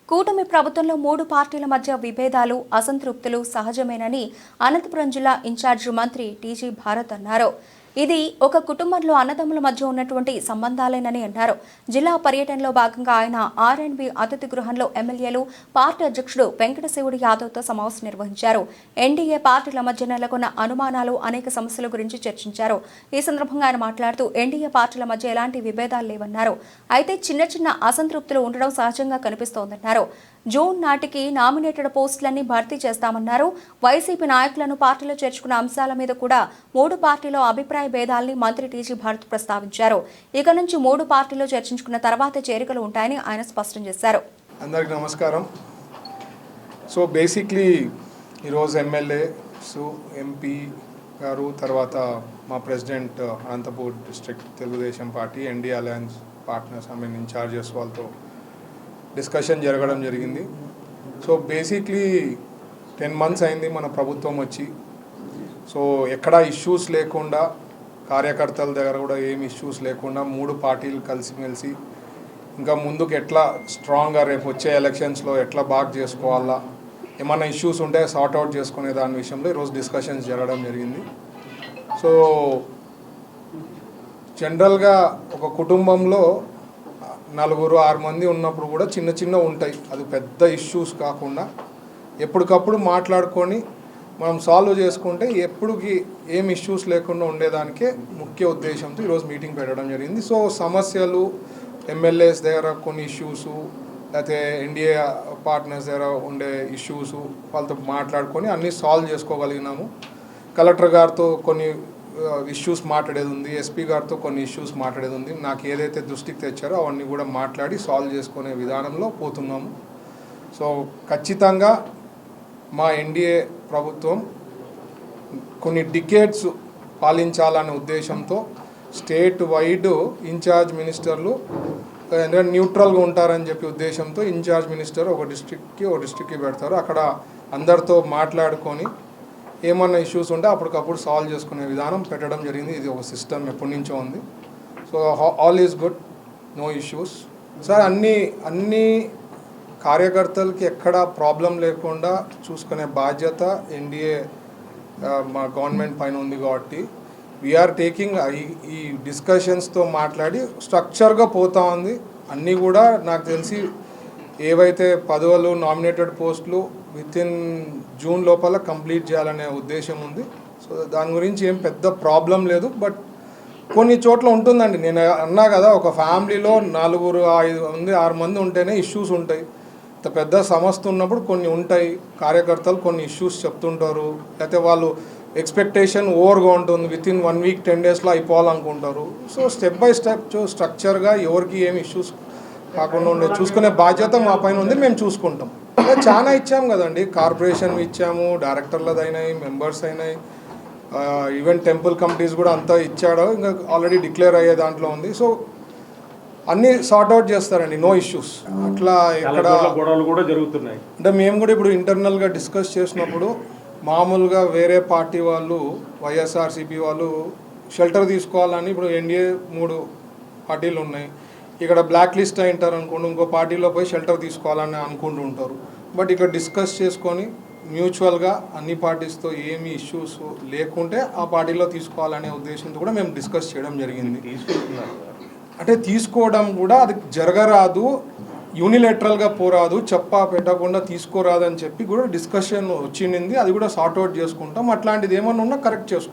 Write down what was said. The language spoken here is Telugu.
కూటమి ప్రభుత్వంలో మూడు పార్టీల మధ్య విభేదాలు, అసంతృప్తులు సహజమేనని అనంతపురం జిల్లా ఇన్ఛార్జ్ మంత్రి టీజీ భారత్ అన్నారు. ఇది ఒక కుటుంబంలో అన్నదమ్ముల మధ్య ఉన్నటువంటి సంబంధాలేనని అన్నారు. జిల్లా పర్యటనలో భాగంగా ఆయన ఆర్ఎండ్బి అతిథి గృహంలో ఎమ్మెల్యేలు, పార్టీ అధ్యక్షుడు వెంకటశివుడు యాదవ్తో సమావేశం నిర్వహించారు. ఎన్డీఏ పార్టీల మధ్య నెలకొన్న అనుమానాలు, అనేక సమస్యల గురించి చర్చించారు. ఈ సందర్భంగా ఆయన మాట్లాడుతూ ఎన్డీఏ పార్టీల మధ్య ఎలాంటి విభేదాలు లేవన్నారు. అయితే చిన్న చిన్న అసంతృప్తులు ఉండడం సహజంగా కనిపిస్తోందన్నారు. జూన్ నాటికి నామినేటెడ్ పోస్టులన్నీ భర్తీ చేస్తామన్నారు. వైసీపీ నాయకులను పార్టీలో చేర్చుకున్న అంశాల మీద కూడా మూడు పార్టీలో అభిప్రాయ భేదాల్ని మంత్రి టీజీ భారత్ ప్రస్తావించారు. ఇక నుంచి మూడు పార్టీలో చర్చించుకున్న తర్వాత చేరికలు ఉంటాయని ఆయన స్పష్టం చేశారు. అందరికీ నమస్కారం. సో బేసిక్లీ ఈరోజు ఎమ్మెల్యే ఎంపీ గారు, తర్వాత మా president Anantapur district Telugu Desam party ND alliance partners in-charges వాళ్ళతో డిస్కషన్ జరగడం జరిగింది. సో బేసిక్లీ 10 months అయింది మన ప్రభుత్వం వచ్చి. సో ఎక్కడ ఇష్యూస్ లేకుండా, కార్యకర్తల దగ్గర కూడా ఏం ఇష్యూస్ లేకుండా మూడు పార్టీలు కలిసిమెలిసి ఇంకా ముందుకు ఎట్లా స్ట్రాంగ్గా రేపు వచ్చే ఎలక్షన్స్లో ఎట్లా బాగా చేసుకోవాలా, ఏమైనా ఇష్యూస్ ఉంటే సార్ట్అవుట్ చేసుకునే దాని విషయంలో ఈరోజు డిస్కషన్స్ జరగడం జరిగింది. సో జనరల్గా ఒక కుటుంబంలో 4-6 మంది ఉన్నప్పుడు కూడా చిన్న చిన్న ఉంటాయి, అది పెద్ద ఇష్యూస్ కాకుండా ఎప్పటికప్పుడు మాట్లాడుకొని మనం సాల్వ్ చేసుకుంటే ఎప్పటికి ఏం ఇష్యూస్ లేకుండా ఉండేదానికే ముఖ్య ఉద్దేశంతో ఈరోజు మీటింగ్ పెట్టడం జరిగింది. సో సమస్యలు, ఎమ్మెల్యేస్ దగ్గర కొన్ని ఇష్యూసు, లేకపోతే ఎన్డీఏ పార్ట్నర్స్ దగ్గర ఉండే ఇష్యూసు వాళ్ళతో మాట్లాడుకొని అన్నీ సాల్వ్ చేసుకోగలిగినాము. కలెక్టర్ గారితో కొన్ని ఇష్యూస్ మాట్లాడేది ఉంది, ఎస్పీ గారితో కొన్ని ఇష్యూస్ మాట్లాడేది ఉంది. నాకు ఏదైతే దృష్టికి తెచ్చారో అవన్నీ కూడా మాట్లాడి సాల్వ్ చేసుకునే విధానంలో పోతున్నాము. సో ఖచ్చితంగా మా ఎన్డీఏ ప్రభుత్వం కొన్ని డికేడ్స్ పాలించాలనే ఉద్దేశంతో స్టేట్ వైడ్ ఇన్ఛార్జ్ మినిస్టర్లు న్యూట్రల్గా ఉంటారని చెప్పి ఉద్దేశంతో ఇన్ఛార్జ్ మినిస్టర్ ఒక డిస్ట్రిక్ట్కి పెడతారు. అక్కడ అందరితో మాట్లాడుకొని ఏమన్నా ఇష్యూస్ ఉంటే అప్పటికప్పుడు సాల్వ్ చేసుకునే విధానం పెట్టడం జరిగింది. ఇది ఒక సిస్టమ్ ఎప్పటి నుంచో ఉంది. So all is good, no issues. Sir అన్ని కార్యకర్తలకి ఎక్కడ ప్రాబ్లం లేకుండా చూసుకునే బాధ్యత ఎన్డీఏ మా గవర్నమెంట్ పైన ఉంది కాబట్టి వీఆర్ టేకింగ్ ఈ డిస్కషన్స్తో మాట్లాడి స్ట్రక్చర్గా పోతా ఉంది. అన్నీ కూడా నాకు తెలిసి ఏవైతే పదవులు, నామినేటెడ్ పోస్టులు వితిన్ జూన్ లోపల కంప్లీట్ చేయాలనే ఉద్దేశం ఉంది. సో దాని గురించి ఏం పెద్ద ప్రాబ్లం లేదు. బట్ కొన్ని చోట్ల ఉంటుందండి, నేను అన్నా కదా, ఒక ఫ్యామిలీలో 4-5 మంది ఉంటేనే ఇష్యూస్ ఉంటాయి. పెద్ద సమస్య ఉన్నప్పుడు కొన్ని ఉంటాయి, కార్యకర్తలు కొన్ని ఇష్యూస్ చెప్తుంటారు, లేకపోతే వాళ్ళు ఎక్స్పెక్టేషన్ ఓవర్గా ఉంటుంది, వితిన్ 1 week 10 daysలో అయిపోవాలనుకుంటారు. సో స్టెప్ బై స్టెప్ స్ట్రక్చర్గా ఎవరికి ఏమి ఇష్యూస్ కాకుండా ఉండే చూసుకునే బాధ్యత మా పైన ఉంది, మేము చూసుకుంటాం. చాలా ఇచ్చాము కదండి, కార్పొరేషన్ ఇచ్చాము, డైరెక్టర్లది అయినాయి, మెంబర్స్ అయినాయి, ఈవెన్ టెంపుల్ కమిటీస్ కూడా అంతా ఇచ్చాడు, ఇంకా ఆల్రెడీ డిక్లేర్ అయ్యే దాంట్లో ఉంది. సో అన్నీ సార్ట్అవుట్ చేస్తారండి, నో ఇష్యూస్. అట్లా ఇక్కడ గొడవలు కూడా జరుగుతున్నాయి. అంటే మేము కూడా ఇప్పుడు ఇంటర్నల్గా డిస్కస్ చేసినప్పుడు మామూలుగా వేరే పార్టీ వాళ్ళు, వైఎస్ఆర్సీపీ వాళ్ళు షెల్టర్ తీసుకోవాలని, ఇప్పుడు ఎన్డీఏ 3 పార్టీలు ఉన్నాయి, ఇక్కడ బ్లాక్ లిస్ట్ అయింటారు అనుకోండి, ఇంకో పార్టీలో పోయి షెల్టర్ తీసుకోవాలని అనుకుంటూ ఉంటారు. బట్ ఇక్కడ డిస్కస్ చేసుకొని మ్యూచువల్గా అన్ని పార్టీస్తో ఏమి ఇష్యూస్ లేకుంటే ఆ పార్టీలో తీసుకోవాలనే ఉద్దేశంతో కూడా మేము డిస్కస్ చేయడం జరిగింది. అంటే తీసుకోవడం కూడా అది జరగరాదు, యూనిలేటరల్గా పోరాదు, చెప్పా పెట్టకుండా తీసుకోరాదని చెప్పి కూడా డిస్కషన్ వచ్చింది. అది కూడా సార్ట్అవుట్ చేసుకుంటాం. అట్లాంటిది ఏమన్నా ఉన్నా కరెక్ట్ చేసుకుంటాం.